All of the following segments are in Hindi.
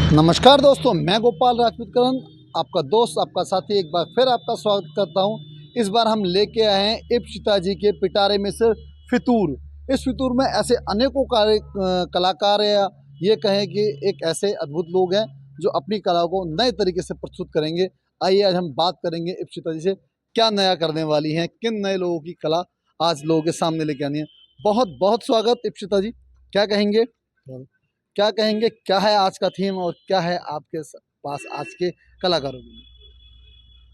नमस्कार दोस्तों, मैं गोपाल राजपूतकरण आपका दोस्त, आपका साथी एक बार फिर आपका स्वागत करता हूं। इस बार हम लेके आए हैं इप्सिता जी के पिटारे में से फितूर। इस फितूर में ऐसे अनेकों कलाकार या ये कहें कि एक ऐसे अद्भुत लोग हैं जो अपनी कला को नए तरीके से प्रस्तुत करेंगे। आइए आज हम बात करेंगे इप्सिता जी से, क्या नया करने वाली हैं, किन नए लोगों की कला आज लोगों के सामने लेके आनी है। बहुत बहुत स्वागत इप्सिता जी, क्या कहेंगे? क्या है आज का थीम और क्या है आपके पास आज के कलाकारों के लिए?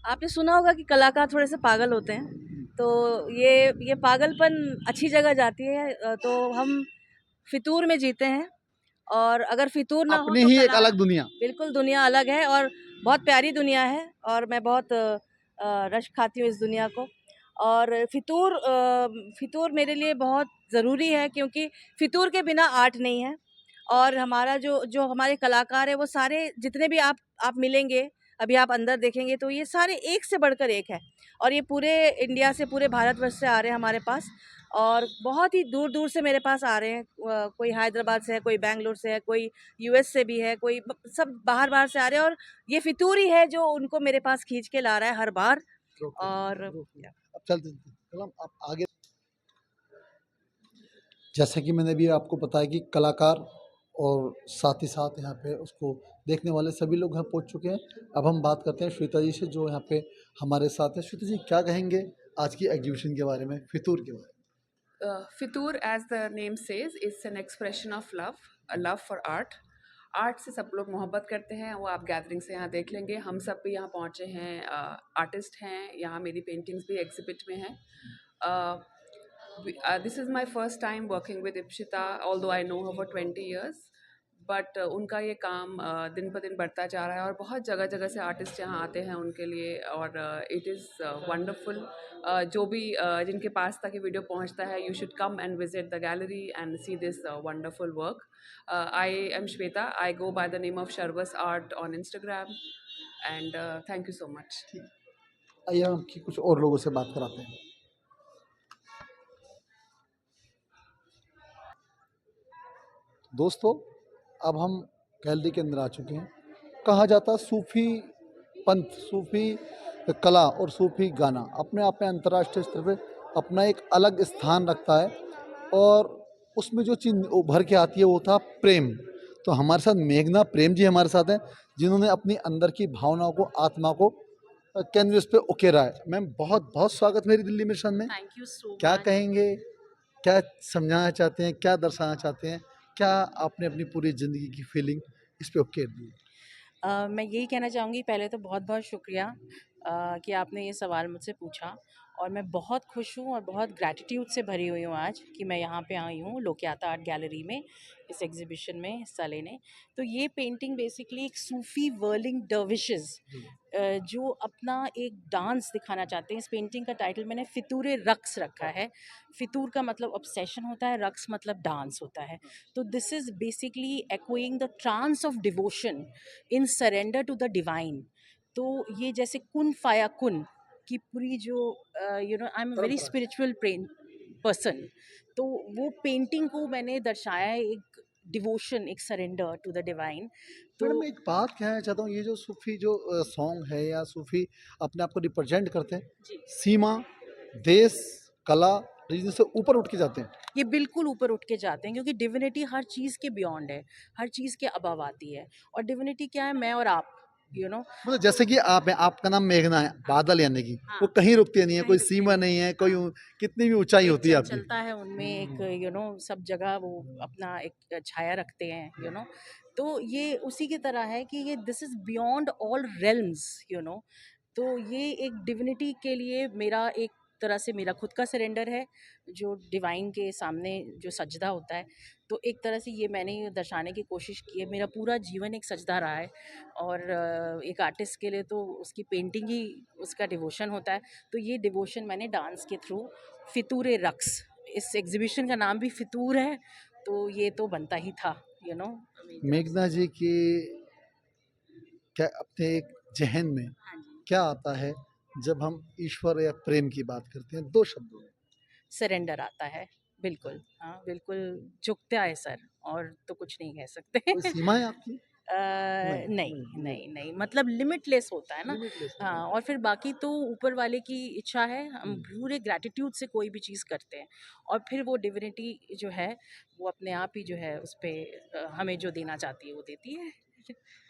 आपने सुना होगा कि कलाकार थोड़े से पागल होते हैं, तो ये पागलपन अच्छी जगह जाती है। तो हम फितूर में जीते हैं, और अगर फितूर ना हो अपनी तो ही एक कला अलग दुनिया। बिल्कुल दुनिया अलग है, और बहुत प्यारी दुनिया है, और मैं बहुत रश खाती हूँ इस दुनिया को। और फितूर मेरे लिए बहुत ज़रूरी है, क्योंकि फितूर के बिना आर्ट नहीं है। और हमारा जो जो हमारे कलाकार हैं, वो सारे जितने भी आप मिलेंगे, अभी आप अंदर देखेंगे, तो ये सारे एक से बढ़कर एक है। और ये पूरे इंडिया से, पूरे भारतवर्ष से आ रहे हैं हमारे पास, और बहुत ही दूर दूर से मेरे पास आ रहे हैं। कोई हैदराबाद से है, कोई बैंगलोर से है, कोई यूएस से भी है, कोई सब बाहर बाहर से आ रहे हैं। और ये फितूर ही है जो उनको मेरे पास खींच के ला रहा है हर बार। और अब चलते चलो आप आगे। जैसे कि मैंने भी आपको बताया कि कलाकार और साथ ही साथ यहाँ पे उसको देखने वाले सभी लोग यहाँ पहुँच चुके हैं। अब हम बात करते हैं श्वेता जी से, जो यहाँ पे हमारे साथ है। श्वेता जी, क्या कहेंगे आज की एग्जीबिशन के बारे में, फितूर के बारे में? Fitur, as the name says, is an expression of love, a love for art. Art से सब लोग मोहब्बत करते हैं, वो आप गैदरिंग से यहाँ देख लेंगे। हम सब भी यहाँ पहुँचे हैं, आर्टिस्ट हैं, यहाँ मेरी पेंटिंग्स भी एग्जिबिट में हैं। This is my first time working with Ipsita, although I know her for 20 years, but उनका ये काम दिन ब दिन बढ़ता जा रहा है, और बहुत जगह जगह से आर्टिस्ट यहाँ आते हैं उनके लिए, और इट इज़ वंडरफुल। जो भी जिनके पास तक ये वीडियो पहुँचता है, you should come and visit the gallery and see this wonderful work. I am Shweta, I go by the name of Sharva's art on Instagram, and thank you so much. आइए हम कि कुछ और लोगों से बात कराते हैं। दोस्तों, अब हम गैलरी के अंदर आ चुके हैं। कहा जाता है सूफ़ी पंथ, सूफ़ी कला और सूफ़ी गाना अपने आप में अंतर्राष्ट्रीय स्तर पे अपना एक अलग स्थान रखता है, और उसमें जो चीज़ उभर के आती है वो था प्रेम। तो हमारे साथ मेघना प्रेम जी हमारे साथ हैं, जिन्होंने अपनी अंदर की भावनाओं को, आत्मा को कैनवस पे उकेरा है। मैम, बहुत बहुत स्वागत मेरी दिल्ली मिशन में। थैंक यू सो क्या मच। कहेंगे, क्या समझाना चाहते हैं, क्या दर्शाना चाहते हैं, क्या आपने अपनी पूरी ज़िंदगी की फीलिंग इस पे उकेर दी? मैं यही कहना चाहूँगी, पहले तो बहुत बहुत शुक्रिया कि आपने ये सवाल मुझसे पूछा। और मैं बहुत खुश हूँ और बहुत ग्रैटिट्यूड से भरी हुई हूँ आज कि मैं यहाँ पे आई हूँ लोकियाता आर्ट गैलरी में, इस एग्जीबिशन में हिस्सा लेने। तो ये पेंटिंग बेसिकली एक सूफ़ी वर्लिंग डर्विशेस जो अपना एक डांस दिखाना चाहते हैं। इस पेंटिंग का टाइटल मैंने फितूर रक्स रखा है। फितूर का मतलब ऑब्सेशन होता है, रक्स मतलब डांस होता है। तो this is basically evoking the trance of devotion in surrender to the divine. तो ये जैसे कुन फाया कुन की पूरी जो I am very spiritual person, तो वो पेंटिंग को मैंने दर्शाया है, एक डिवोशन, एक सरेंडर टू द डिवाइन। तो मैडम, मैं एक बात कहना चाहता हूँ, ये जो सूफ़ी जो सॉन्ग है या सूफ़ी अपने आप को रिप्रेजेंट करते हैं, जी, सीमा, देश, कला, रीजन से ऊपर उठ के जाते हैं। ये बिल्कुल ऊपर उठ के जाते हैं, क्योंकि डिविनिटी हर चीज़ के बियॉन्ड है, हर चीज़ के अबव आती है। और डिविनिटी क्या है? मैं और आप, यू नो। मतलब जैसे कि आप हैं, आपका नाम मेघना है, हाँ, बादल यानी कि वो हाँ, कहीं रुकते नहीं है, कहीं कोई रुकते सीमा नहीं नहीं है। है, कोई हाँ, कितनी भी ऊंचाई एक होती है आपकी। चंचलता है उनमें, एक सब जगह वो अपना एक छाया रखते हैं, तो ये उसी की तरह है कि ये this is beyond all realms, तो ये एक डिविनिटी के लिए मेरा एक तरह से मेरा खुद का सरेंडर है, जो डिवाइन के सामने जो सजदा होता है। तो एक तरह से ये मैंने ये दर्शाने की कोशिश की है। मेरा पूरा जीवन एक सजदा रहा है, और एक आर्टिस्ट के लिए तो उसकी पेंटिंग ही उसका डिवोशन होता है। तो ये डिवोशन मैंने डांस के थ्रू, फितूर रक्स, इस एग्जीबिशन का नाम भी फितूर है, तो ये तो बनता ही था, यू नो मेघना जी की क्या अपने एक जहन में हाँ जी। क्या आता है जब हम ईश्वर या प्रेम की बात करते हैं, दो शब्दों में? सरेंडर आता है, बिल्कुल। हाँ, बिल्कुल झुकता है सर, और तो कुछ नहीं कह सकते। कोई सीमा है आपकी? नहीं नहीं नहीं, मतलब लिमिटलेस होता है ना। हाँ, और फिर बाकी तो ऊपर वाले की इच्छा है, हम पूरे ग्रैटिट्यूड से कोई भी चीज़ करते हैं और फिर वो डिविनिटी जो है वो अपने आप ही जो है उस पे हमें जो देना चाहती है वो देती है।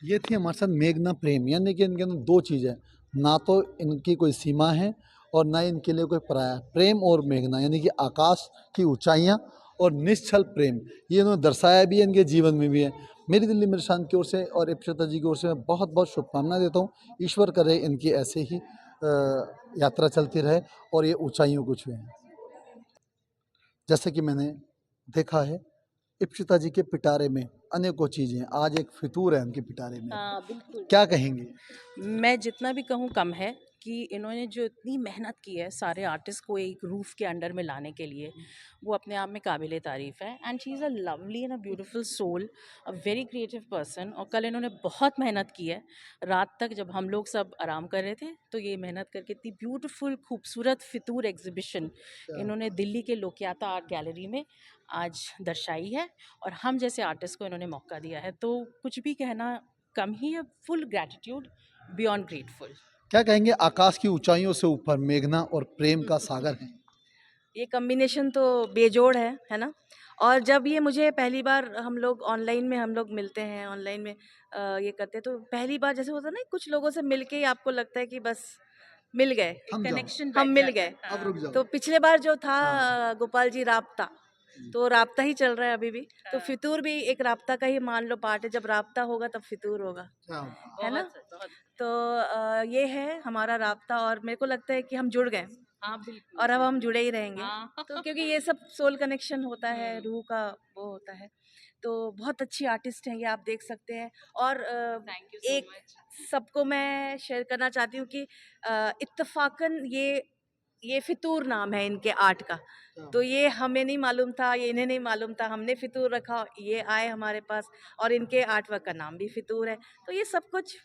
ये थी हमारे साथ मेघना प्रेम, यानी कि इनके अंदर दो चीज़ है, ना तो इनकी कोई सीमा है और ना इनके लिए कोई पराया। प्रेम और मेघना यानी कि आकाश की ऊंचाइयां और निश्चल प्रेम, ये इन्होंने दर्शाया भी है, इनके जीवन में भी है। मेरी दिल्ली मेरे शान की ओर से और इप्सिता जी की ओर से मैं बहुत बहुत शुभकामनाएं देता हूँ। ईश्वर करे इनकी ऐसे ही यात्रा चलती रहे और ये ऊंचाइयों को छुएं। जैसे कि मैंने देखा है इप्सिता जी के पिटारे में अनेकों चीज़ें हैं। आज एक फितूर है उनके पिटारे में, हाँ बिल्कुल। क्या कहेंगे? मैं जितना भी कहूँ कम है कि इन्होंने जो इतनी मेहनत की है सारे आर्टिस्ट को एक रूफ के अंडर में लाने के लिए, वो अपने आप में काबिले तारीफ़ है। And she is a lovely and a beautiful soul, a very creative person. और कल इन्होंने बहुत मेहनत की है, रात तक जब हम लोग सब आराम कर रहे थे तो ये मेहनत करके इतनी ब्यूटीफुल खूबसूरत फितूर एग्जीबिशन इन्होंने दिल्ली के लोकयाता आर्ट गैलरी में आज दर्शाई है और हम जैसे आर्टिस्ट को इन्होंने मौका दिया है, तो कुछ भी कहना कम ही है। Full gratitude, beyond grateful. क्या कहेंगे आकाश की ऊंचाइयों से ऊपर मेघना और प्रेम का सागर है? ये कॉम्बिनेशन तो बेजोड़ है ना। और जब ये मुझे पहली बार हम लोग ऑनलाइन में हम लोग मिलते हैं, ऑनलाइन में ये करते हैं, तो पहली बार जैसे होता है ना, कुछ लोगों से मिलके ही आपको लगता है कि बस मिल गए, हम जाओ, कनेक्शन हम मिल गए। अब रुक जाओ। तो पिछले बार जो था हाँ। गोपाल जी राब्ता, तो राब्ता ही चल रहा है अभी भी। तो हाँ। फितूर भी एक राब्ता का ही मान लो पार्ट है, जब राब्ता होगा तब फितूर होगा, क्या है ना। बहुत। तो ये है हमारा राब्ता और मेरे को लगता है कि हम जुड़ गए हाँ बिल्कुल। और अब हम जुड़े ही रहेंगे। हाँ। तो क्योंकि ये सब सोल कनेक्शन होता है, हम्म। रूह का वो होता है। तो बहुत अच्छी आर्टिस्ट हैं ये, आप देख सकते हैं। और थैंक यू सो एक मच। सबको मैं शेयर करना चाहती हूँ कि इत्तेफाकन ये फितूर नाम है इनके आर्ट का। तो ये हमें नहीं मालूम था, ये इन्हें नहीं मालूम था, हमने फितूर रखा, ये आए हमारे पास और इनके आर्ट वर्क का नाम भी फितूर है। तो ये सब कुछ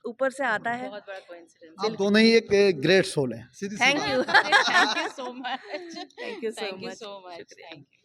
ऊपर से आता है। बहुत बड़ा कोइंसिडेंस। आप दोनों ही एक ग्रेट सोल हैं, सीधी सी थैंक बात। You. Thank you so much. Thank you so thank you much. So much. शुक्रिया। Thank you.